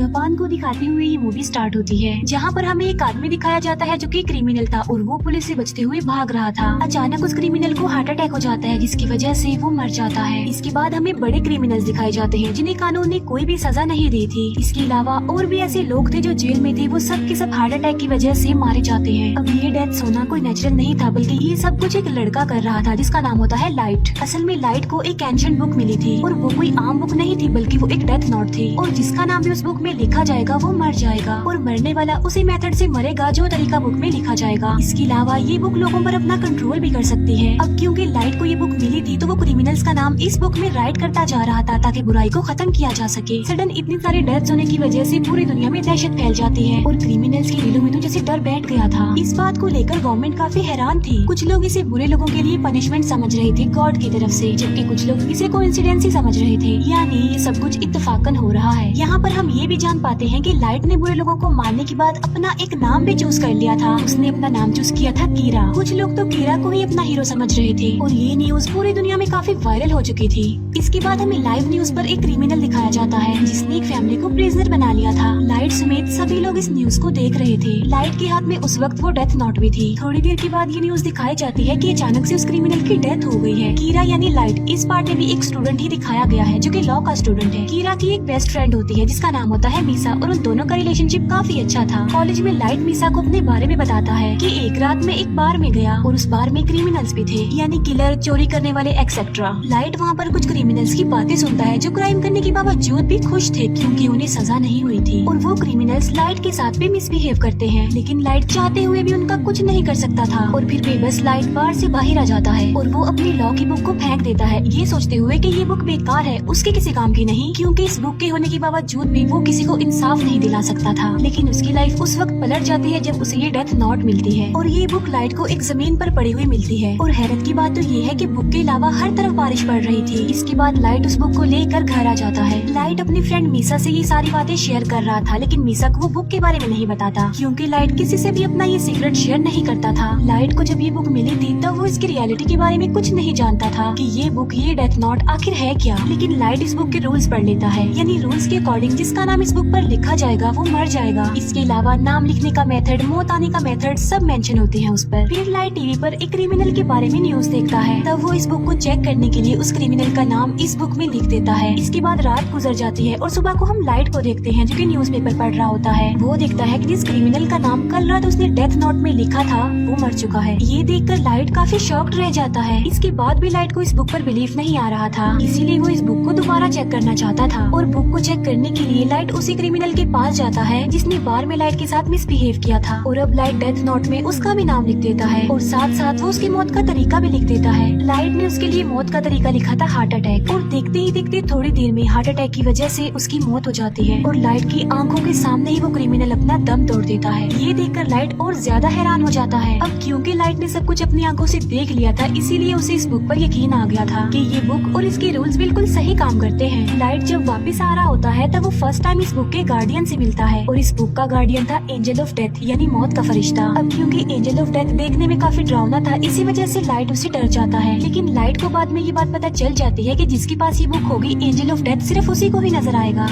Japan को दिखाते हुए ये मूवी स्टार्ट होती है, जहाँ पर हमें एक आदमी दिखाया जाता है जो कि क्रिमिनल था और वो पुलिस से बचते हुए भाग रहा था। अचानक उस क्रिमिनल को हार्ट अटैक हो जाता है, जिसकी वजह से वो मर जाता है। इसके बाद हमें बड़े क्रिमिनल्स दिखाए जाते हैं जिन्हें कानून ने कोई भी सजा नहीं दी थी। इसके अलावा और भी ऐसे लोग थे जो जेल में थे, वो सब के सब हार्ट अटैक की वजह से मारे जाते हैं। अब ये डेथ होना कोई नेचुरल नहीं था, बल्कि ये सब कुछ एक लड़का कर रहा था जिसका नाम होता है लाइट। असल में लाइट को एक एंशिएंट बुक मिली थी और वो कोई आम बुक नहीं थी, बल्कि वो एक डेथ नोट थी, और जिसका नाम भी उस बुक में लिखा जाएगा वो मर जाएगा, और मरने वाला उसी मेथड से मरेगा जो तरीका बुक में लिखा जाएगा। इसके अलावा ये बुक लोगों पर अपना कंट्रोल भी कर सकती है। अब क्योंकि लाइट को ये बुक मिली थी, तो वो क्रिमिनल्स का नाम इस बुक में राइट करता जा रहा था ताकि बुराई को खत्म किया जा सके। सडन इतनी सारी डेथ्स होने की वजह से पूरी दुनिया में दहशत फैल जाती है और क्रिमिनल्स के दिलों में तो जैसे डर बैठ गया था। इस बात को लेकर गवर्नमेंट काफी हैरान थी। कुछ लोग इसे बुरे लोगों के लिए पनिशमेंट समझ रहे थे गॉड की तरफ से, जबकि कुछ लोग इसे कोइंसिडेंस ही समझ रहे थे, यानी ये सब कुछ इत्तेफाकन हो रहा है। यहाँ पर हम ये भी जान पाते हैं कि लाइट ने बुरे लोगों को मारने के बाद अपना एक नाम भी चूज कर लिया था। उसने अपना नाम चूज किया था कीरा। कुछ लोग तो कीरा को ही अपना हीरो समझ रहे थे और ये न्यूज पूरी दुनिया में काफी वायरल हो चुकी थी। इसके बाद हमें लाइव न्यूज पर एक क्रिमिनल दिखाया जाता है जिसने एक फैमिली को प्रिजनर बना लिया था। लाइट समेत सभी लोग इस न्यूज को देख रहे थे। लाइट के हाथ में उस वक्त वो डेथ नोट भी थी। थोड़ी देर के बाद ये न्यूज दिखाई जाती है कि अचानक से उस क्रिमिनल की डेथ हो गई है। कीरा यानी लाइट इस पार्ट में भी एक स्टूडेंट ही दिखाया गया है जो कि लॉ का स्टूडेंट है। कीरा की एक बेस्ट फ्रेंड होती है जिसका नाम होता है मीसा, और उन दोनों का रिलेशनशिप काफी अच्छा था। कॉलेज में लाइट मीसा को अपने बारे में बताता है कि एक रात में एक बार में गया और उस बार में क्रिमिनल्स भी थे, यानी किलर, चोरी करने वाले एक्सेट्रा। लाइट वहाँ पर कुछ क्रिमिनल्स की बातें सुनता है जो क्राइम करने के बावजूद भी खुश थे क्योंकि उन्हें सजा नहीं हुई थी, और वो क्रिमिनल्स लाइट के साथ भी मिसबिहेव करते हैं, लेकिन लाइट चाहते हुए भी उनका कुछ नहीं कर सकता था। और फिर बेबस लाइट बार से बाहर आ जाता है और वो अपनी लॉ की बुक को फेंक देता है, ये सोचते हुए कि ये बुक बेकार है, उसके किसी काम की नहीं, क्योंकि इस बुक के होने के बावजूद भी वो किसी को इंसाफ नहीं दिला सकता था। लेकिन उसकी लाइफ उस वक्त पलट जाती है जब उसे ये डेथ नोट मिलती है, और ये बुक लाइट को एक जमीन पर पड़ी हुई मिलती है। और हैरत की बात तो ये है कि बुक के अलावा हर तरफ बारिश पड़ रही थी। इसके बाद लाइट उस बुक को लेकर घर आ जाता है। लाइट अपनी फ्रेंड मीसा से ये सारी बातें शेयर कर रहा था, लेकिन मीसा को वो बुक के बारे में नहीं बताता, क्योंकि लाइट किसी से भी अपना ये सीक्रेट शेयर नहीं करता था। लाइट को जब ये बुक मिली थी तब वो इसकी रियलिटी के बारे में कुछ नहीं जानता था कि ये बुक, ये डेथ नोट आखिर है क्या। लेकिन लाइट इस बुक के रूल्स पढ़ लेता है, यानी रूल्स के अकॉर्डिंग जिसका नाम इस बुक पर लिखा जाएगा वो मर जाएगा। इसके अलावा नाम लिखने का मेथड, मौत आने का मेथड सब मेंशन होते हैं उस पर। फिर लाइट टीवी पर एक क्रिमिनल के बारे में न्यूज देखता है, तब वो इस बुक को चेक करने के लिए उस क्रिमिनल का नाम इस बुक में लिख देता है। इसके बाद रात गुजर जाती है और सुबह को हम लाइट को देखते हैं जो कि न्यूज़पेपर पढ़ रहा होता है। वो देखता है कि जिस क्रिमिनल का नाम कल रात उसने डेथ नोट में लिखा था वो मर चुका है। ये देखकर लाइट काफी शॉक्ड रह जाता है। इसके बाद भी लाइट को इस बुक पर बिलीफ नहीं आ रहा था, इसीलिए वो इस बुक को दोबारा चेक करना चाहता था, और बुक को चेक करने के लिए लाइट उसी क्रिमिनल के पास जाता है जिसने बार में लाइट के साथ मिसबिहेव किया था, और अब लाइट डेथ नोट में उसका भी नाम लिख देता है और साथ साथ वो उसकी मौत का तरीका भी लिख देता है। लाइट ने उसके लिए मौत का तरीका लिखा था हार्ट अटैक, और देखते ही देखते थोड़ी देर में हार्ट अटैक की वजह से उसकी मौत हो जाती है, और लाइट की आंखों के सामने ही वो क्रिमिनल अपना दम तोड़ देता है। ये देखकर लाइट और ज्यादा हैरान हो जाता है। अब क्योंकि लाइट ने सब कुछ अपनी आंखों से देख लिया था, इसीलिए उसे इस बुक पर यकीन आ गया था कि ये बुक और इसके रूल्स बिल्कुल सही काम करते हैं। लाइट जब वापस आ रहा होता है तब वो फर्स्ट टाइम इस बुक के गार्डियन से मिलता है, और इस बुक का गार्डियन था एंजल ऑफ डेथ, यानी मौत का फरिश्ता। अब क्योंकि एंजल ऑफ डेथ देखने में काफी डरावना था, इसी वजह से लाइट उससे डर जाता है। लेकिन लाइट को बाद में ये बात पता चल जाती है कि जिसके पास ये बुक होगी, एंजल ऑफ डेथ सिर्फ उसी को ही नजर आएगा।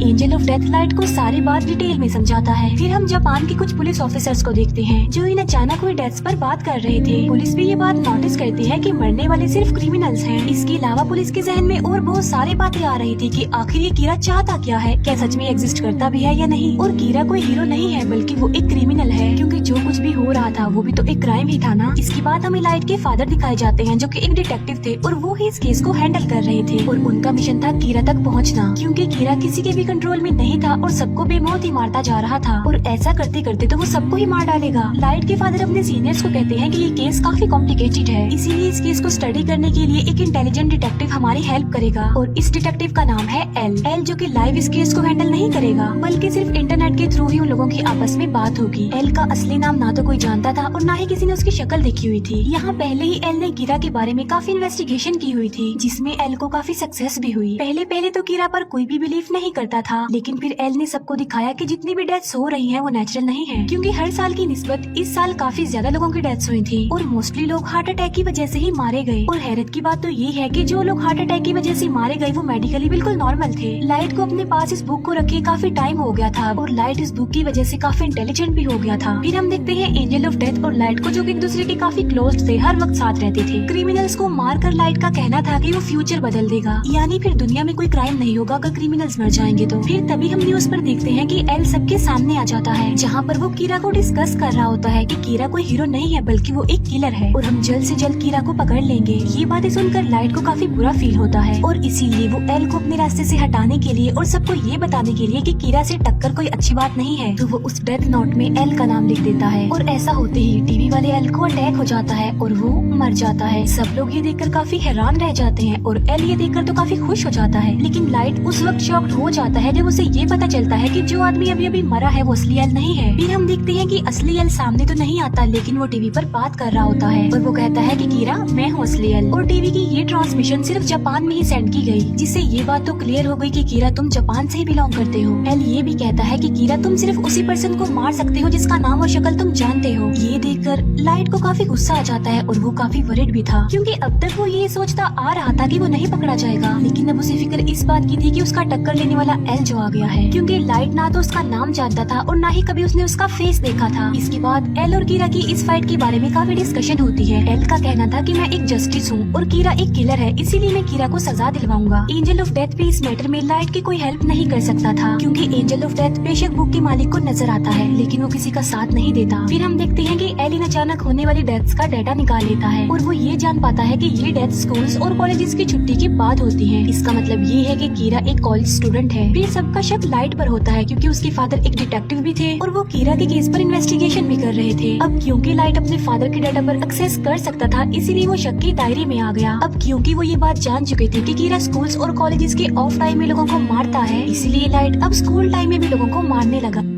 एंजल ऑफ डेथ लाइट को सारी बात डिटेल में समझाता है। फिर हम जापान के कुछ पुलिस ऑफिसर्स को देखते हैं जो इन अचानक हुई डेथ्स पर बात कर रहे थे। पुलिस भी ये बात नोटिस करती है कि मरने वाले सिर्फ क्रिमिनल्स हैं। इसके अलावा पुलिस के जहन में और बहुत सारी बातें आ रही थी कि आखिर ये कीरा चाहता क्या है, क्या सच में एग्जिस्ट करता भी है या नहीं, और कीरा कोई हीरो नहीं है बल्कि वो एक क्रिमिनल है, क्योंकि जो कुछ भी हो रहा था वो भी तो एक क्राइम ही था ना। इसके बाद हमें लाइट के फादर दिखाए जाते हैं जो कि एक डिटेक्टिव थे, और वो ही इस केस को हैंडल कर रहे थे, और उनका मिशन था कीरा तक पहुँचना, क्योंकि कीरा किसी के भी कंट्रोल में नहीं था और सबको बेमौत ही मारता जा रहा था, और ऐसा करते करते तो वो सबको ही मार डालेगा। लाइट के फादर अपने सीनियर्स को कहते हैं कि ये केस काफी कॉम्प्लिकेटेड है, इसीलिए इस केस को स्टडी करने के लिए एक इंटेलिजेंट डिटेक्टिव हमारी हेल्प करेगा, और इस डिटेक्टिव का नाम है एल, जो कि लाइव इस केस को हैंडल नहीं करेगा बल्कि सिर्फ इंटरनेट के थ्रू ही उन लोगों की आपस में बात होगी। एल का असली नाम ना तो कोई जानता था और ना ही किसी ने उसकी शक्ल देखी हुई थी। यहाँ पहले ही एल ने कीरा के बारे में काफी इन्वेस्टिगेशन की हुई थी, जिसमें एल को काफी सक्सेस भी हुई। पहले तो कीरा पर कोई भी बिलीव नहीं करता रहा था, लेकिन फिर एल ने सबको दिखाया कि जितनी भी डेथ्स हो रही हैं वो नेचुरल नहीं है, क्योंकि हर साल की निस्बत इस साल काफी ज्यादा लोगों की डेथ्स हुई थी और मोस्टली लोग हार्ट अटैक की वजह से ही मारे गए। और हैरत की बात तो ये है कि जो लोग हार्ट अटैक की वजह से मारे गए वो मेडिकली बिल्कुल नॉर्मल थे। लाइट को अपने पास इस बुक को रखे काफी टाइम हो गया था और लाइट इस बुक की वजह से काफी इंटेलिजेंट भी हो गया था। फिर हम देखते हैं एंजल ऑफ डेथ और लाइट को, जो कि एक दूसरे के काफी क्लोज थे, हर वक्त साथ रहते थे। क्रिमिनल्स को मारकर लाइट का कहना था कि वो फ्यूचर बदल देगा, यानी फिर दुनिया में कोई क्राइम नहीं होगा अगर क्रिमिनल्स मर जाएंगे तो। फिर तभी हम न्यूज पर देखते हैं कि एल सबके सामने आ जाता है, जहाँ पर वो कीरा को डिस्कस कर रहा होता है कि कीरा कोई हीरो नहीं है बल्कि वो एक किलर है और हम जल्द से जल्द कीरा को पकड़ लेंगे। ये बातें सुनकर लाइट को काफी बुरा फील होता है और इसीलिए वो एल को अपने रास्ते से हटाने के लिए और सबको ये बताने के लिए कि कीरा से टक्कर कोई अच्छी बात नहीं है, तो वो उस डेथ नोट में एल का नाम लिख देता है। और ऐसा होते ही टीवी वाले एल को अटैक हो जाता है और वो मर जाता है। सब लोग ये देखकर काफी हैरान रह जाते हैं और एल ये देखकर तो काफी खुश हो जाता है, लेकिन लाइट उस वक्त शॉक्ड हो जाता है जब उसे ये पता चलता है कि जो आदमी अभी अभी मरा है वो असली एल नहीं है। फिर हम देखते हैं कि असली एल सामने तो नहीं आता, लेकिन वो टीवी पर बात कर रहा होता है और वो कहता है कि कीरा मैं हूँ असली एल। और टीवी की ये ट्रांसमिशन सिर्फ जापान में ही सेंड की गई, जिससे ये बात तो क्लियर हो गई कि कीरा तुम जापान से ही बिलोंग करते हो। एल ये भी कहता है कि कीरा तुम सिर्फ उसी पर्सन को मार सकते हो जिसका नाम और शक्ल तुम जानते हो। ये देखकर लाइट को काफी गुस्सा आ जाता है और वो काफी वरिड भी था, क्योंकि अब तक वो ये सोचता आ रहा था कि वो नहीं पकड़ा जाएगा, लेकिन अब उसे फिक्र इस बात की थी कि उसका टक्कर लेने वाला एल जो आ गया है, क्योंकि लाइट ना तो उसका नाम जानता था और ना ही कभी उसने उसका फेस देखा था। इसके बाद एल और कीरा की इस फाइट के बारे में काफी डिस्कशन होती है। एल का कहना था कि मैं एक जस्टिस हूँ और कीरा एक किलर है, इसीलिए मैं कीरा को सजा दिलवाऊंगा। एंजल ऑफ डेथ भी इस मैटर में लाइट की कोई हेल्प नहीं कर सकता था, क्योंकि एंजल ऑफ डेथ बेशक बुक के मालिक को नजर आता है लेकिन वो किसी का साथ नहीं देता। फिर हम देखते हैं कि एल इन अचानक होने वाली डेथ्स का डाटा निकाल लेता है और वो ये जान पाता है कि ये डेथ स्कूल्स और कॉलेजेस की छुट्टी के बाद होती है। इसका मतलब ये है कि कीरा एक कॉलेज स्टूडेंट है। फिर सबका शक लाइट पर होता है, क्योंकि उसके फादर एक डिटेक्टिव भी थे और वो कीरा के केस पर इन्वेस्टिगेशन भी कर रहे थे। अब क्योंकि लाइट अपने फादर के डाटा पर एक्सेस कर सकता था, इसीलिए वो शक के दायरे में आ गया। अब क्योंकि वो ये बात जान चुके थे कि कीरा स्कूल्स और कॉलेजेस के ऑफ टाइम में लोगों को मारता है, इसीलिए लाइट अब स्कूल टाइम में भी लोगों को मारने लगा।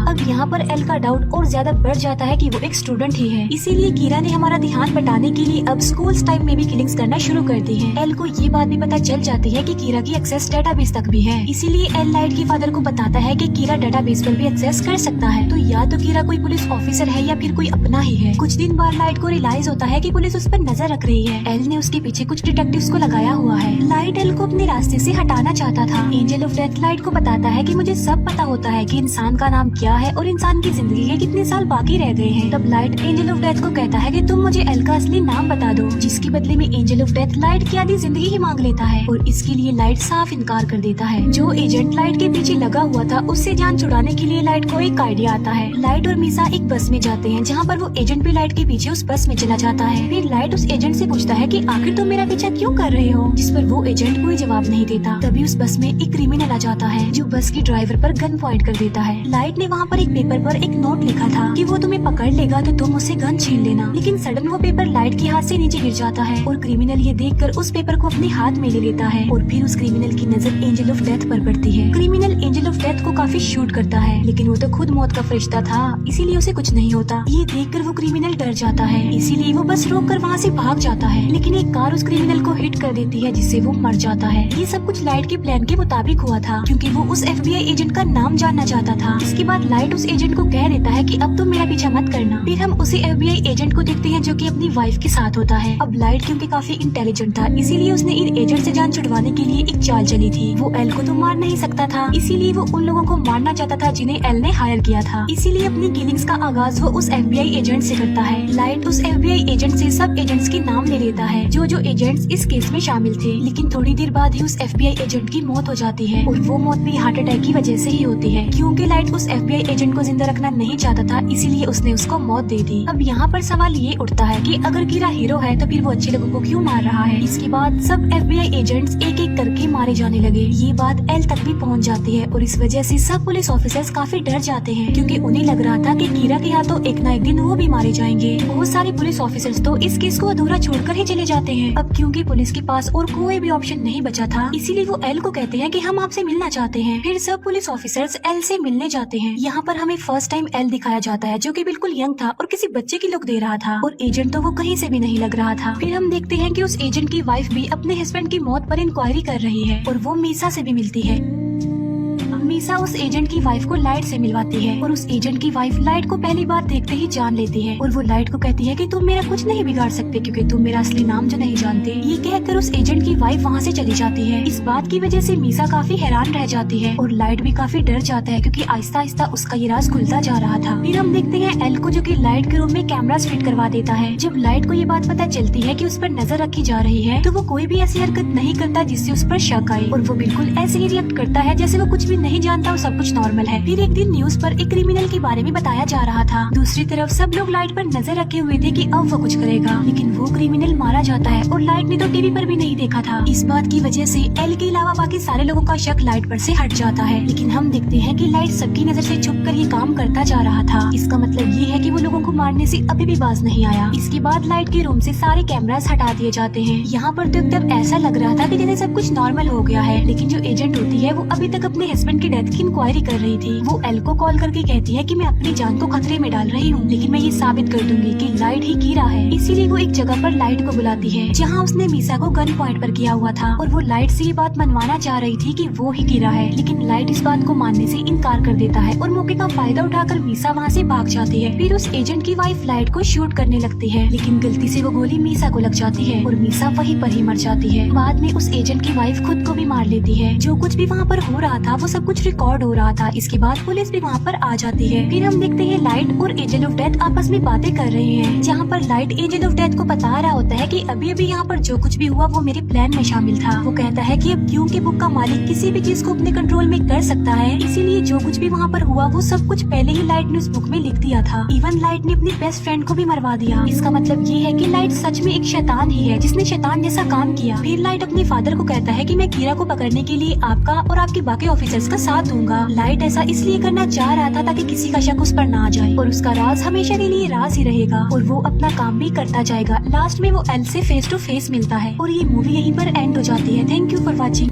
अब यहाँ पर एल का डाउट और ज्यादा बढ़ जाता है कि वो एक स्टूडेंट ही है, इसीलिए कीरा ने हमारा ध्यान बटाने के लिए अब स्कूल टाइम में भी किलिंग्स करना शुरू कर दी है। एल को ये बात भी पता चल जाती है कि कीरा की एक्सेस डेटाबेस तक भी है, इसीलिए एल लाइट के फादर को बताता है कि कीरा डेटाबेस पर भी एक्सेस कर सकता है। तो या तो कीरा कोई पुलिस ऑफिसर है या फिर कोई अपना ही है। कुछ दिन बाद लाइट को रियलाइज होता है कि पुलिस उस पर नजर रख रही है। एल ने उसके पीछे कुछ डिटेक्टिव्स को लगाया हुआ है। लाइट एल को अपने रास्ते से हटाना चाहता था। एंजल ऑफ डेथ लाइट को बताता है कि मुझे सब पता होता है कि इंसान का नाम क्या है और इंसान की जिंदगी के कितने साल बाकी रह गए हैं। तब लाइट एंजल ऑफ डेथ को कहता है कि तुम मुझे एल का असली नाम बता दो, जिसके बदले में एंजल ऑफ डेथ लाइट की आधी जिंदगी ही मांग लेता है और इसके लिए लाइट साफ इनकार कर देता है। जो एजेंट लाइट के पीछे लगा हुआ था उससे जान छुड़ाने के लिए लाइट को एक आइडिया आता है। लाइट और मीसा एक बस में जाते हैं, जहाँ पर वो एजेंट भी लाइट के पीछे उस बस में चला जाता है। फिर लाइट उस एजेंट से पूछता है कि आखिर तुम मेरा पीछा क्यों कर रहे हो, जिस पर वो एजेंट कोई जवाब नहीं देता। तभी उस बस में एक क्रिमिनल आ जाता है जो बस की ड्राइवर पर गन पॉइंट कर देता है। लाइट ने वहाँ पर एक पेपर पर एक नोट लिखा था कि वो तुम्हें पकड़ लेगा तो तुम उससे गन छीन लेना, लेकिन सडन वो पेपर लाइट के हाथ से नीचे गिर जाता है और क्रिमिनल ये देखकर उस पेपर को अपने हाथ में ले लेता है और फिर उस क्रिमिनल की नजर एंजल ऑफ डेथ पर पड़ती है। क्रिमिनल एंजल ऑफ डेथ को काफी शूट करता है, लेकिन वो तो खुद मौत का फरिश्ता था, इसीलिए उसे कुछ नहीं होता। ये देखकर वो क्रिमिनल डर जाता है, इसीलिए वो बस रोक कर वहाँ से भाग जाता है, लेकिन एक कार उस क्रिमिनल को हिट कर देती है जिससे वो मर जाता है। ये सब कुछ लाइट के प्लान के मुताबिक हुआ था, क्योंकि वो उस FBI एजेंट का नाम जानना चाहता था। इसके बाद लाइट उस एजेंट को कह देता है कि अब तुम मेरा पीछा मत करना। फिर हम उसी FBI एजेंट को देखते हैं जो कि अपनी वाइफ के साथ होता है। अब लाइट क्योंकि काफी इंटेलिजेंट था, इसीलिए उसने इन एजेंट से जान छुड़वाने के लिए एक चाल चली थी। वो एल को तो मार नहीं सकता था, इसीलिए वो उन लोगों को मारना चाहता था जिन्हें एल ने हायर किया था। इसीलिए अपनी किलिंग्स का आगाज वो उस FBI एजेंट से करता है। लाइट उस FBI एजेंट से सब एजेंट्स के नाम ले लेता है जो एजेंट्स इस केस में शामिल थे, लेकिन थोड़ी देर बाद ही उस FBI एजेंट की मौत हो जाती है और वो मौत भी हार्ट अटैक की वजह से ही होती है। क्योंकि लाइट उस FBI एजेंट को जिंदा रखना नहीं चाहता था, इसीलिए उसने उसको मौत दे दी। अब यहाँ पर सवाल ये उठता है कि अगर कीरा हीरो है तो फिर वो अच्छे लोगों को क्यों मार रहा है। इसके बाद सब FBI एजेंट्स एक एक करके मारे जाने लगे। ये बात एल तक भी पहुँच जाती है और इस वजह से सब पुलिस ऑफिसर्स काफी डर जाते हैं, क्योंकि उन्हें लग रहा था कि कीरा के हाथों एक ना एक दिन वो भी मारे जाएंगे। बहुत सारे पुलिस ऑफिसर्स तो इस केस को अधूरा छोड़कर ही चले जाते हैं। अब क्योंकि पुलिस के पास और कोई भी ऑप्शन नहीं बचा था, इसीलिए वो एल को कहते हैं कि हम आपसे मिलना चाहते हैं। फिर सब पुलिस ऑफिसर्स एल से मिलने जाते हैं। यहाँ पर हमें फर्स्ट टाइम एल दिखाया जाता है जो कि बिल्कुल यंग था और किसी बच्चे की लुक दे रहा था और एजेंट तो वो कहीं से भी नहीं लग रहा था। फिर हम देखते हैं कि उस एजेंट की वाइफ भी अपने हस्बैंड की मौत पर इंक्वायरी कर रही है और वो मीसा से भी मिलती है। मीसा उस एजेंट की वाइफ को लाइट से मिलवाती है और उस एजेंट की वाइफ लाइट को पहली बार देखते ही जान लेती है और वो लाइट को कहती है कि तुम मेरा कुछ नहीं बिगाड़ सकते क्योंकि तुम मेरा असली नाम जो नहीं जानते। ये कहकर उस एजेंट की वाइफ वहाँ से चली जाती है। इस बात की वजह से मीसा काफी हैरान रह जाती है और लाइट भी काफी डर जाता है क्योंकि आहिस्ता आहिस्ता उसका ये राज खुलता जा रहा था। फिर हम देखते हैं एल को जो कि लाइट के रूम में कैमरास फिट करवा देता है। जब लाइट को ये बात पता चलती है कि उस पर नजर रखी जा रही है तो वो कोई भी ऐसी हरकत नहीं करता जिससे उस पर शक आए और वो बिल्कुल ऐसे ही रिएक्ट करता है जैसे वो कुछ भी नहीं जानता और सब कुछ नॉर्मल है। फिर एक दिन न्यूज पर एक क्रिमिनल के बारे में बताया जा रहा था। दूसरी तरफ सब लोग लाइट पर नजर रखे हुए थे कि अब वो कुछ करेगा, लेकिन वो क्रिमिनल मारा जाता है और लाइट ने तो टीवी पर भी नहीं देखा था। इस बात की वजह से एल के अलावा बाकी सारे लोगों का शक लाइट पर से हट जाता है, लेकिन हम देखते हैं कि लाइट सबकी नजर से छुप कर ये काम करता जा रहा था। इसका मतलब ये है कि वो लोगों को मारने से अभी भी बाज नहीं आया। इसके बाद लाइट के रूम से सारे कैमरास हटा दिए जाते हैं। यहाँ पर तो एकदम ऐसा लग रहा था कि जैसे सब कुछ नॉर्मल हो गया है, लेकिन जो एजेंट होती है वो अभी तक अपने हस्बैंड की डेथ की इंक्वायरी कर रही थी। वो एल को कॉल करके कहती है कि मैं अपनी जान को खतरे में डाल रही हूँ, लेकिन मैं ये साबित कर दूंगी कि लाइट ही कीड़ा है। इसीलिए वो एक जगह पर लाइट को बुलाती है जहाँ उसने मीसा को गन पॉइंट पर किया हुआ था और वो लाइट से ये बात मनवाना चाह रही थी कि वो ही कीड़ा है, लेकिन लाइट इस बात को मानने से इनकार कर देता है और मौके का फायदा उठाकर मीसा वहाँ से भाग जाती है। फिर उस एजेंट की वाइफ लाइट को शूट करने लगती है, लेकिन गलती से वो गोली मीसा को लग जाती है और मीसा वहीं पर ही मर जाती है। बाद में उस एजेंट की वाइफ खुद को भी मार लेती है। जो कुछ भी वहाँ पर हो रहा था वो सब कुछ रिकॉर्ड हो रहा था। इसके बाद पुलिस भी वहाँ पर आ जाती है। फिर हम देखते हैं लाइट और एंजल ऑफ डेथ आपस में बातें कर रहे हैं, जहाँ पर लाइट एंजल ऑफ डेथ को बता रहा होता है कि अभी अभी यहाँ पर जो कुछ भी हुआ वो मेरे प्लान में शामिल था। वो कहता है कि अब क्योंकि बुक का मालिक किसी भी चीज को अपने कंट्रोल में कर सकता है, इसीलिए जो कुछ भी वहाँ पर हुआ वो सब कुछ पहले ही लाइट ने उस बुक में लिख दिया था। इवन लाइट ने अपनी बेस्ट फ्रेंड को भी मरवा दिया। इसका मतलब ये है कि लाइट सच में एक शैतान ही है जिसने शैतान जैसा काम किया। फिर लाइट अपने फादर को कहता है कि मैं कीड़ा को पकड़ने के लिए आपका और आपके बाकी ऑफिसर्स का साथ दूंगा। लाइट ऐसा इसलिए करना चाह रहा था ताकि किसी का शक उस पर ना आ जाए और उसका राज हमेशा के लिए राज ही रहेगा और वो अपना काम भी करता जाएगा। लास्ट में वो एल से फेस टू फेस मिलता है और ये मूवी यहीं पर एंड हो जाती है। Thank you for watching.